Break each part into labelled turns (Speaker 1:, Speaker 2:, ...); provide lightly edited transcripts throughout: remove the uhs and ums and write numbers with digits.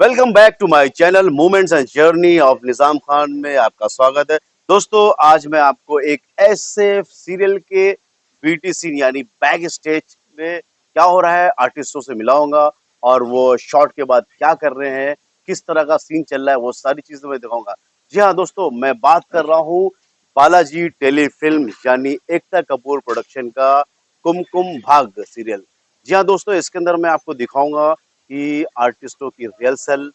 Speaker 1: Welcome back to my channel moments and journey of Nizam Khan में आपका स्वागत है। दोस्तों, आज मैं आपको एक ऐसे सीरियल के बीटी सीन यानी बैक स्टेज में क्या हो रहा है आर्टिस्टों से मिलाऊंगा और वो शॉट के बाद क्या कर रहे हैं, किस तरह का सीन चल रहा है, वो सारी चीजें मैं दिखाऊंगा। जी हाँ दोस्तों, मैं बात कर रहा हूँ बालाजी टेलीफिल्म यानी एकता कपूर प्रोडक्शन का कुमकुम भाग्य सीरियल। जी हाँ दोस्तों, इसके अंदर मैं आपको दिखाऊंगा कि आर्टिस्टों की रिहर्सल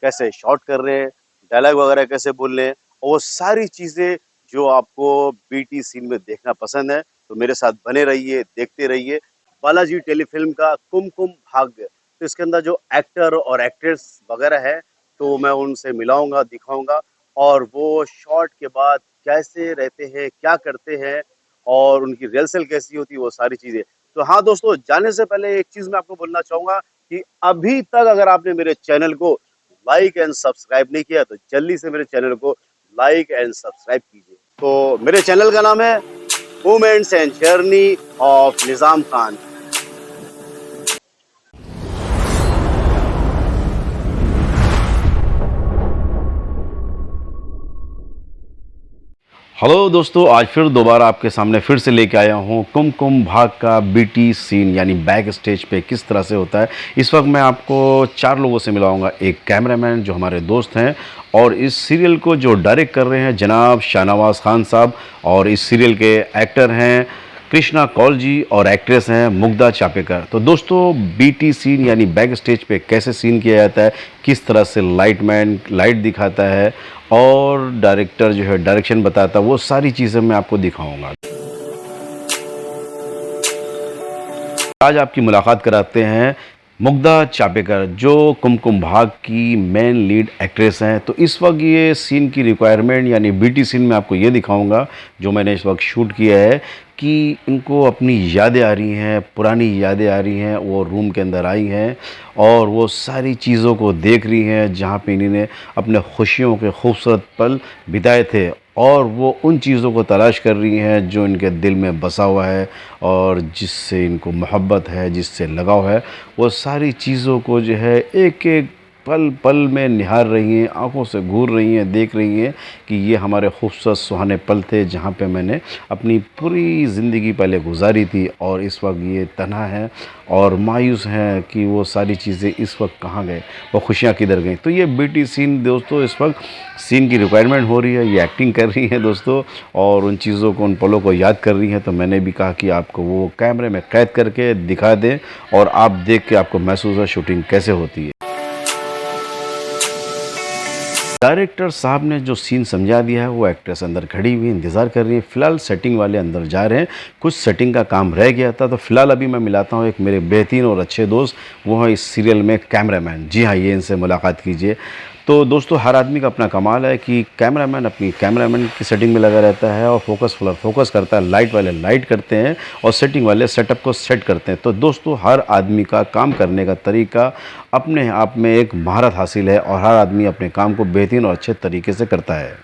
Speaker 1: कैसे शॉट कर रहे हैं, डायलॉग वगैरह कैसे बोल रहे हैं, और वो सारी चीज़ें जो आपको बीटी सीन में देखना पसंद है, तो मेरे साथ बने रहिए, देखते रहिए। बालाजी टेलीफिल्म का कुमकुम भाग्य, तो इसके अंदर जो एक्टर और एक्ट्रेस वगैरह है, तो मैं उनसे मिलाऊंगा, दिखाऊंगा, और वो शॉट के बाद कैसे रहते हैं, क्या करते हैं, और उनकी रिहर्सल कैसी होती है, वो सारी चीज़ें। तो हाँ दोस्तों, जाने से पहले एक चीज़ मैं आपको बोलना चाहूँगा कि अभी तक अगर आपने मेरे चैनल को लाइक एंड सब्सक्राइब नहीं किया तो जल्दी से मेरे चैनल को लाइक एंड सब्सक्राइब कीजिए। तो मेरे चैनल का नाम है movements and journey of Nizam Khan. Hello दोस्तों, आज फिर दोबारा आपके सामने फिर से लेके आया हूँ कुमकुम भाग का बीटी सीन यानी बैक स्टेज पे किस तरह से होता है। इस वक्त मैं आपको चार लोगों से मिलाऊंगा। एक कैमरामैन जो हमारे दोस्त हैं, और इस सीरियल को जो डायरेक्ट कर रहे हैं जनाब शाहनवाज खान साहब, और इस सीरियल के एक्टर हैं कृष्णा कौल जी, और एक्ट्रेस हैं मुग्धा चापेकर। तो दोस्तों, बीटी सीन यानी बैक स्टेज पे कैसे सीन किया जाता है, किस तरह से लाइटमैन लाइट दिखाता है और डायरेक्टर जो है डायरेक्शन बताता है, वो सारी चीज़ें मैं आपको दिखाऊंगा। आज आपकी मुलाकात कराते हैं मुग्धा चापेकर, जो कुमकुम भाग की मेन लीड एक्ट्रेस हैं। तो इस वक्त ये सीन की रिक्वायरमेंट यानी बीटी सीन में आपको ये दिखाऊंगा जो मैंने इस वक्त शूट किया है, कि इनको अपनी यादें आ रही हैं, पुरानी यादें आ रही हैं, वो रूम के अंदर आई हैं और वो सारी चीज़ों को देख रही हैं जहाँ पे इन्होंने अपने खुशियों के खूबसूरत पल बिताए थे, और वो उन चीज़ों को तलाश कर रही हैं जो इनके दिल में बसा हुआ है और जिससे इनको मोहब्बत है, जिससे लगाव है। वो सारी चीज़ों को जो है एक एक पल पल में निहार रही हैं, आंखों से घूर रही हैं, देख रही हैं कि ये हमारे खूबसूरत सुहाने पल थे जहाँ पे मैंने अपनी पूरी ज़िंदगी पहले गुजारी थी, और इस वक्त ये तन्हा है और मायूस हैं कि वो सारी चीज़ें इस वक्त कहाँ गए, वो खुशियाँ किधर गई। तो ये बीटी सीन दोस्तों इस वक्त सीन की रिक्वायरमेंट हो रही है, ये एक्टिंग कर रही हैं दोस्तों, और उन चीज़ों को, उन पलों को याद कर रही हैं। तो मैंने भी कहा कि आपको वो कैमरे में कैद करके दिखा दें और आप देख के आपको महसूस हो शूटिंग कैसे होती है। डायरेक्टर साहब ने जो सीन समझा दिया है, वो एक्ट्रेस अंदर खड़ी हुई इंतज़ार कर रही है। फ़िलहाल सेटिंग वाले अंदर जा रहे हैं, कुछ सेटिंग का काम रह गया था। तो फ़िलहाल अभी मैं मिलाता हूँ एक मेरे बेहतरीन और अच्छे दोस्त, वो है इस सीरियल में कैमरामैन। जी हाँ, ये इनसे मुलाकात कीजिए। तो दोस्तों, हर आदमी का अपना कमाल है कि कैमरामैन अपनी कैमरामैन की सेटिंग में लगा रहता है, और फोकस वाला फोकस करता है, लाइट वाले लाइट करते हैं, और सेटिंग वाले सेटअप को सेट करते हैं। तो दोस्तों, हर आदमी का काम करने का तरीका अपने आप में एक महारत हासिल है, और हर आदमी अपने काम को बेहतरीन और अच्छे तरीके से करता है।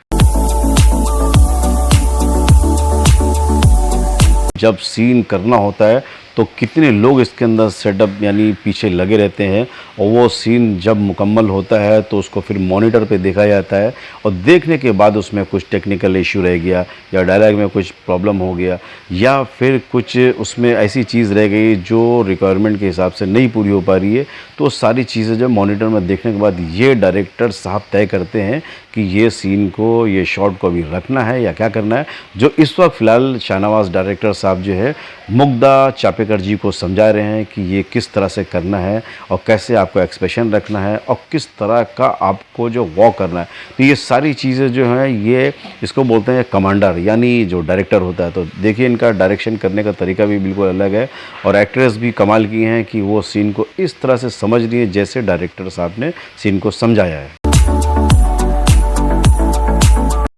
Speaker 1: जब सीन करना होता है तो कितने लोग इसके अंदर सेटअप यानी पीछे लगे रहते हैं, और वो सीन जब मुकम्मल होता है तो उसको फिर मॉनिटर पे देखा जाता है, और देखने के बाद उसमें कुछ टेक्निकल इशू रह गया, या डायलॉग में कुछ प्रॉब्लम हो गया, या फिर कुछ उसमें ऐसी चीज़ रह गई जो रिक्वायरमेंट के हिसाब से नहीं पूरी हो पा रही है, तो सारी चीज़ें जब मॉनिटर में देखने के बाद ये डायरेक्टर साहब तय करते हैं कि ये सीन को, ये शॉट को अभी रखना है या क्या करना है। जो इस वक्त फ़िलहाल शाहनवाज डायरेक्टर साहब जो है मुग्धा चापेकर जी को समझा रहे हैं कि ये किस तरह से करना है, और कैसे आपको एक्सप्रेशन रखना है, और किस तरह का आपको जो वॉक करना है। तो ये सारी चीज़ें जो हैं, ये इसको बोलते हैं कमांडर यानी जो डायरेक्टर होता है। तो देखिए, इनका डायरेक्शन करने का तरीका भी बिल्कुल अलग है, और एक्ट्रेस भी कमाल की हैं कि वो सीन को इस तरह से समझ रही है जैसे डायरेक्टर साहब ने सीन को समझाया है।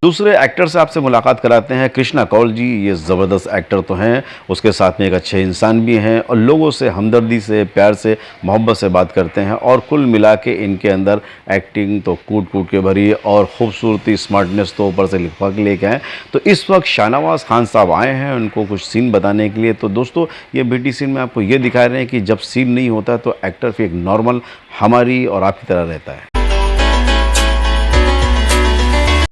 Speaker 1: दूसरे एक्टर से आपसे मुलाकात कराते हैं, कृष्णा कौल जी। ये ज़बरदस्त एक्टर तो हैं, उसके साथ में एक अच्छे इंसान भी हैं और लोगों से हमदर्दी से, प्यार से, मोहब्बत से बात करते हैं और कुल मिला के इनके अंदर एक्टिंग तो कूट-कूट के भरी है और खूबसूरती, स्मार्टनेस तो ऊपर से लिखवा के लेके आए। तो इस वक्त शाहनवाज़ खान साहब आए हैं उनको कुछ सीन बताने के लिए। तो दोस्तों, ये बीटी सीन में आपको ये दिखा रहे हैं कि जब सीन नहीं होता तो एक्टर फिर एक नॉर्मल हमारी और आपकी तरह रहता है।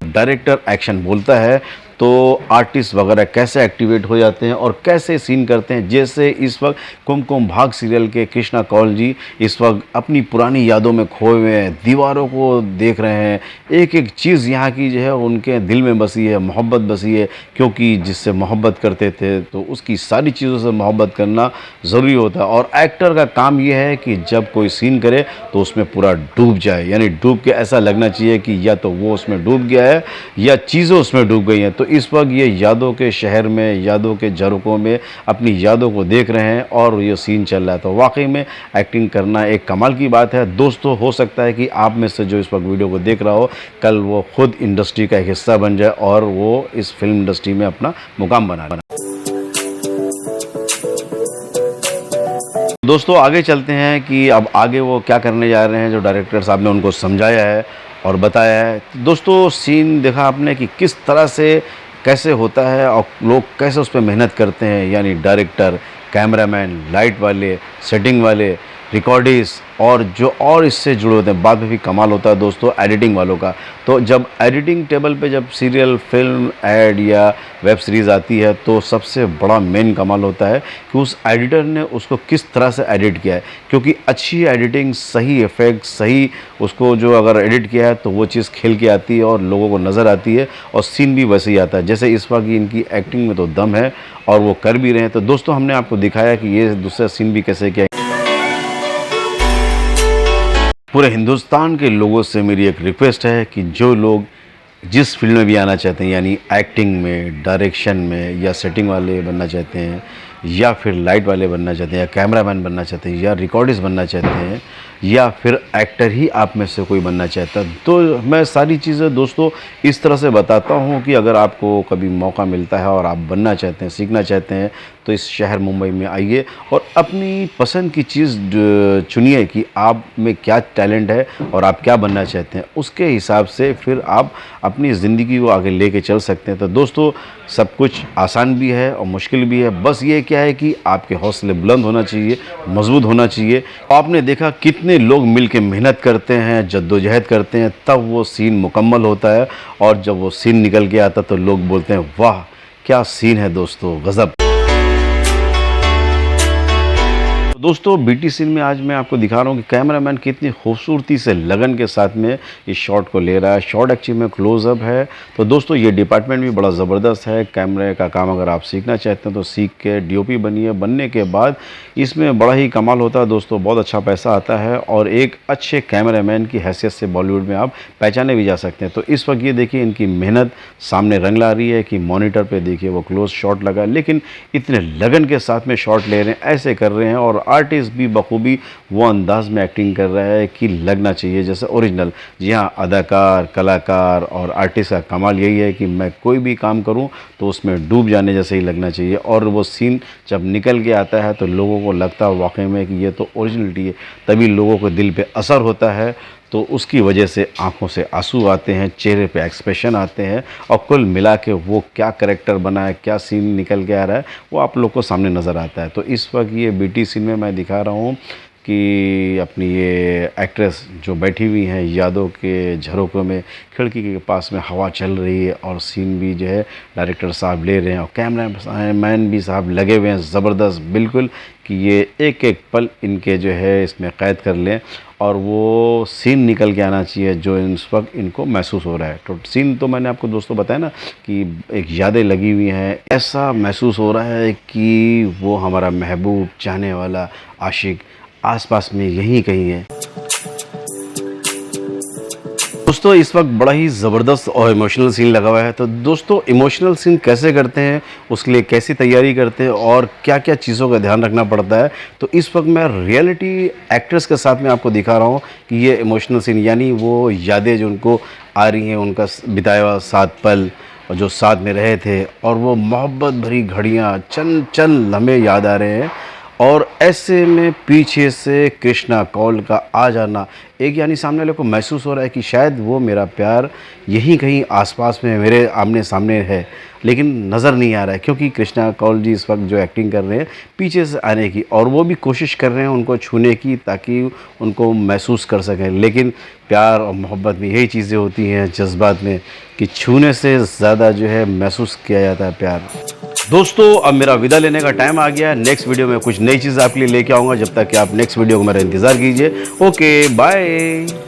Speaker 1: डायरेक्टर एक्शन बोलता है तो आर्टिस्ट वगैरह कैसे एक्टिवेट हो जाते हैं और कैसे सीन करते हैं। जैसे इस वक्त कुमकुम भाग्य सीरियल के कृष्णा कौल जी इस वक्त अपनी पुरानी यादों में खोए हुए हैं, दीवारों को देख रहे हैं। एक एक चीज़ यहाँ की जो है उनके दिल में बसी है, मोहब्बत बसी है, क्योंकि जिससे मोहब्बत करते थे तो उसकी सारी चीज़ों से मोहब्बत करना ज़रूरी होता है। और एक्टर का काम यह है कि जब कोई सीन करे तो उसमें पूरा डूब जाए, यानी डूब के ऐसा लगना चाहिए कि या तो वो उसमें डूब गया है या चीज़ें उसमें डूब गई हैं। तो इस वक्त ये यादों के शहर में, यादों के झरोकों में अपनी यादों को देख रहे हैं और ये सीन चल रहा है। तो वाकई में एक्टिंग करना एक कमाल की बात है। दोस्तों, हो सकता है कि आप में से जो इस वक्त वीडियो को देख रहा हो, कल वो खुद इंडस्ट्री का एक हिस्सा बन जाए और वो इस फिल्म इंडस्ट्री में अपना मुकाम बना। दोस्तों, आगे चलते हैं कि अब आगे वो क्या करने जा रहे हैं, जो डायरेक्टर साहब ने उनको समझाया है और बताया है। दोस्तों, सीन देखा आपने कि किस तरह से कैसे होता है और लोग कैसे उस पर मेहनत करते हैं, यानी डायरेक्टर, कैमरामैन, लाइट वाले, सेटिंग वाले, रिकॉर्डिस्ट और जो और इससे जुड़े होते हैं। बाद में भी कमाल होता है दोस्तों एडिटिंग वालों का। तो जब एडिटिंग टेबल पे जब सीरियल, फिल्म, एड या वेब सीरीज़ आती है तो सबसे बड़ा मेन कमाल होता है कि उस एडिटर ने उसको किस तरह से एडिट किया है। क्योंकि अच्छी एडिटिंग, सही इफ़ेक्ट, सही उसको जो अगर एडिट किया है तो वो चीज़ खेल के आती है और लोगों को नज़र आती है और सीन भी वैसे ही आता है। जैसे इस वक्त इनकी एक्टिंग में तो दम है और वो कर भी रहे हैं। तो दोस्तों, हमने आपको दिखाया कि ये दूसरा सीन भी कैसे किया। पूरे हिंदुस्तान के लोगों से मेरी एक रिक्वेस्ट है कि जो लोग जिस फील्ड में भी आना चाहते हैं, यानी एक्टिंग में, डायरेक्शन में, या सेटिंग वाले बनना चाहते हैं, या फिर लाइट वाले बनना चाहते हैं, या कैमरामैन बनना चाहते हैं, या रिकॉर्डिस्ट बनना चाहते हैं, या फिर एक्टर ही आप में से कोई बनना चाहता है, तो मैं सारी चीज़ें दोस्तों इस तरह से बताता हूँ कि अगर आपको कभी मौका मिलता है और आप बनना चाहते हैं, सीखना चाहते हैं, तो इस शहर मुंबई में आइए और अपनी पसंद की चीज़ चुनिए कि आप में क्या टैलेंट है और आप क्या बनना चाहते हैं। उसके हिसाब से फिर आप अपनी ज़िंदगी को आगे लेके चल सकते हैं। तो दोस्तों, सब कुछ आसान भी है और मुश्किल भी है। बस ये क्या है कि आपके हौसले बुलंद होना चाहिए, मजबूत होना चाहिए। आपने देखा कितने लोग मिल के मेहनत करते हैं, जद्दोजहद करते हैं, तब वो सीन मुकम्मल होता है और जब वो सीन निकल के आता तो लोग बोलते हैं वाह क्या सीन है दोस्तों, गज़ब। दोस्तों, बीटी सीन में आज मैं आपको दिखा रहा हूँ कि कैमरामैन कितनी खूबसूरती से लगन के साथ में इस शॉट को ले रहा है। शॉट एक्चुअली में क्लोज़अप है। तो दोस्तों, ये डिपार्टमेंट भी बड़ा ज़बरदस्त है। कैमरे का काम अगर आप सीखना चाहते हैं तो सीख के डीओपी बनिए। बनने के बाद इसमें बड़ा ही कमाल होता है दोस्तों, बहुत अच्छा पैसा आता है और एक अच्छे कैमरामैन की हैसियत से बॉलीवुड में आप पहचाने भी जा सकते हैं। तो इस वक्त ये देखिए इनकी मेहनत सामने रंग ला रही है कि मॉनिटर पर देखिए वो क्लोज शॉट लगा, लेकिन इतने लगन के साथ में शॉट ले रहे हैं, ऐसे कर रहे हैं और आर्टिस्ट भी बखूबी वो अंदाज में एक्टिंग कर रहा है कि लगना चाहिए जैसे ओरिजिनल। जी हाँ, अदाकार, कलाकार और आर्टिस्ट का कमाल यही है कि मैं कोई भी काम करूं तो उसमें डूब जाने जैसे ही लगना चाहिए और वो सीन जब निकल के आता है तो लोगों को लगता है वाकई में कि ये तो ओरिजिनलिटी है। तभी लोगों को दिल पे असर होता है, तो उसकी वजह से आंखों से आंसू आते हैं, चेहरे पे एक्सप्रेशन आते हैं और कुल मिला के वो क्या करैक्टर बना है, क्या सीन निकल के आ रहा है, वो आप लोग को सामने नज़र आता है। तो इस वक्त ये बीटी सीन में मैं दिखा रहा हूँ कि अपनी ये एक्ट्रेस जो बैठी हुई हैं यादों के झरोकों में, खिड़की के पास में हवा चल रही है और सीन भी जो है डायरेक्टर साहब ले रहे हैं और कैमरा मैन भी साहब लगे हुए हैं ज़बरदस्त बिल्कुल कि ये एक एक पल इनके जो है इसमें क़ैद कर लें और वो सीन निकल के आना चाहिए जो इस वक्त इनको महसूस हो रहा है। तो सीन तो मैंने आपको दोस्तों बताया ना कि एक यादें लगी हुई हैं, ऐसा महसूस हो रहा है कि वो हमारा महबूब, चाहने वाला, आशिक आसपास में यहीं कहीं है। दोस्तों इस वक्त बड़ा ही ज़बरदस्त और इमोशनल सीन लगा हुआ है। तो दोस्तों इमोशनल सीन कैसे करते हैं, उसके लिए कैसी तैयारी करते हैं और क्या क्या चीज़ों का ध्यान रखना पड़ता है, तो इस वक्त मैं रियलिटी एक्टर्स के साथ में आपको दिखा रहा हूँ कि ये इमोशनल सीन यानी वो यादें जो उनको आ रही हैं, उनका बिताया हुआ 7 पल और जो साथ में रहे थे और वो मोहब्बत भरी घड़ियाँ, चंद चंद लम्हे याद आ रहे हैं। और ऐसे में पीछे से कृष्णा कौल का आ जाना, एक यानी सामने वाले को महसूस हो रहा है कि शायद वो मेरा प्यार यहीं कहीं आसपास में मेरे आमने सामने है, लेकिन नज़र नहीं आ रहा है क्योंकि कृष्णा कौल जी इस वक्त जो एक्टिंग कर रहे हैं पीछे से आने की, और वो भी कोशिश कर रहे हैं उनको छूने की ताकि उनको महसूस कर सकें। लेकिन प्यार और मोहब्बत में यही चीज़ें होती हैं जज्बात में कि छूने से ज़्यादा जो है महसूस किया जाता है प्यार। दोस्तों अब मेरा विदा लेने का टाइम आ गया है। नेक्स्ट वीडियो में कुछ नई चीज़ आपके लिए लेके आऊँगा। जब तक कि आप नेक्स्ट वीडियो को मेरा इंतज़ार कीजिए। Okay bye.